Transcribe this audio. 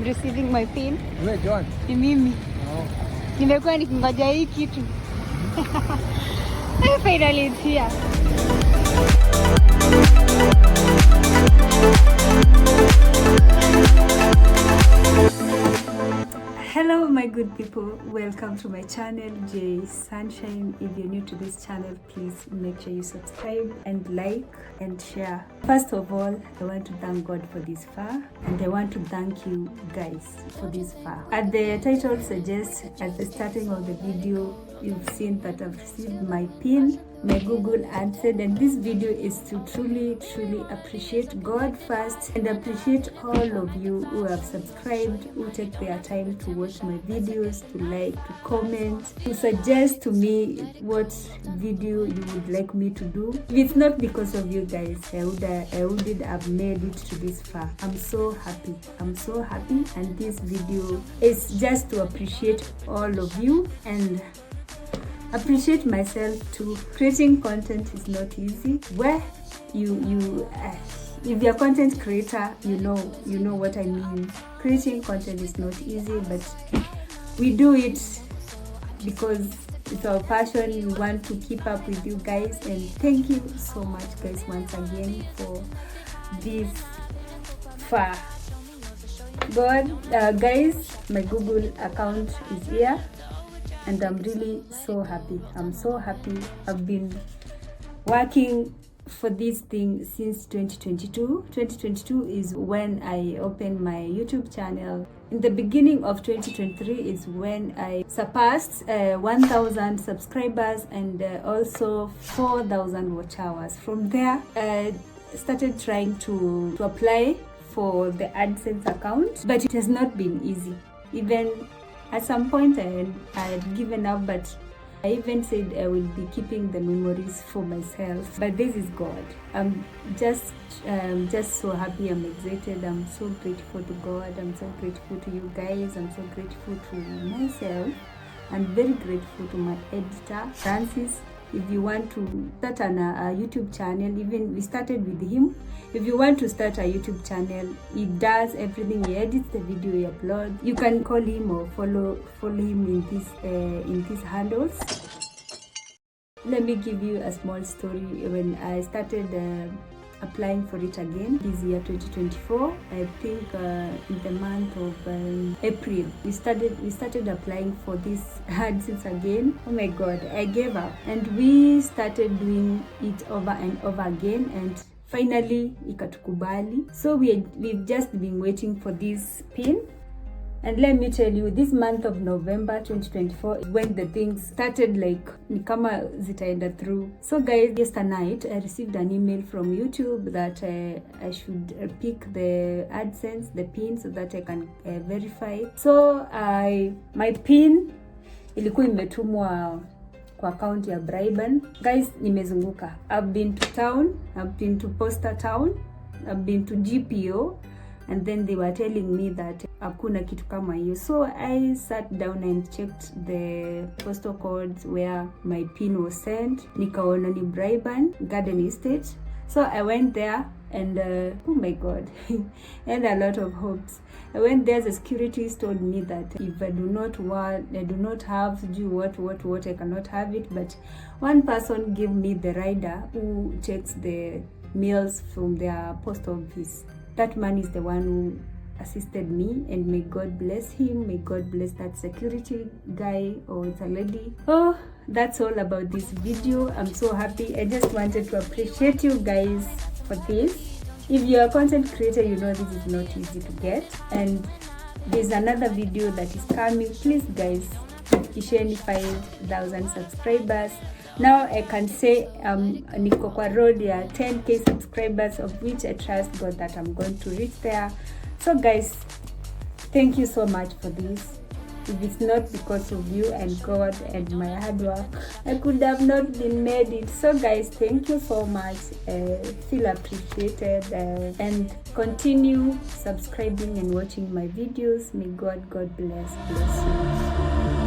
receiving my pin. Wewe John. Ni mimi. Oh. Nimekuwa nikingoja hii kitu. Finally it's here. Hello my good people, welcome to my channel J Sunshine. If you're new to this channel, please make sure you subscribe and like and share. First of all, I want to thank God for this far, and I want to thank you guys for this far. As the title suggests, at the starting of the video, you've seen that I've received my pin, my Google AdSense, and this video is to truly appreciate God first and appreciate all of you who have subscribed, who take their time to watch my videos, to like, to comment, to suggest to me what video you would like me to do. If it's not because of you guys, I wouldn't have made it to this far. I'm so happy, and this video is just to appreciate all of you and appreciate myself too. Creating content is not easy. Where if you're a content creator, you know what I mean. Creating content is not easy, but we do it because it's our passion. We want to keep up with you guys, and thank you so much guys once again for this far. Guys, my Google account is here, and I'm really so happy. I'm so happy. I've been working for this thing since 2022. 2022 is when I opened my YouTube channel. In the beginning of 2023 is when I surpassed 1,000 subscribers and also 4,000 watch hours. From there, I started trying to apply for the AdSense account, but it has not been easy. Even at some point I had given up, but I even said I will be keeping the memories for myself. But this is God. I'm just so happy. I'm excited. I'm so grateful to God. I'm so grateful to you guys. I'm so grateful to myself. I'm very grateful to my editor, Francis. If you want to start a YouTube channel, even we started with him. If you want to start a YouTube channel, he does everything. He edits the video, he uploads. You can call him or follow him in these handles. Let me give you a small story. When I started applying for it again this year 2024, I think in the month of April we started applying for this AdSense again. Oh my God, I gave up, and we started doing it over and over again, and finally ikatukubali. So we've just been waiting for this pin. And let me tell you, this month of November 2024 is when the things started, like ni kama zitaenda through. So guys, yesterday night I received an email from YouTube that I should pick the AdSense, the pin, so that I can verify. So my pin ilikuwa imetumwa kwa account ya Briban. Guys, nimezunguka. I've been to town, I've been to Posta town, I've been to GPO, and then they were telling me that hakuna kitu kama hiyo. So I sat down and checked the postal codes where my pin was sent. Nikaona ni Briban Garden Estate. So I went there, and oh my God, I had a lot of hopes. I went there. The securities told me that if I do not have what, I cannot have it. But one person gave me the rider who checks the mails from their post office. That man is the one who assisted me, and may God bless him. May God bless that security guy, or it's a lady. Oh, that's all about this video. I'm so happy. I just wanted to appreciate you guys for this. If you're a content creator, you know this is not easy to get, and there's another video that is coming. Please guys, isheni 5,000 subscribers. Now I can say niko kwa road ya 10k subscribers, of which I trust God that I'm going to reach there. So guys, thank you so much for this. If it's not because of you and God and my hard work, I could have not been made it. So guys, thank you so much. Feel appreciated, and continue subscribing and watching my videos. May God bless you.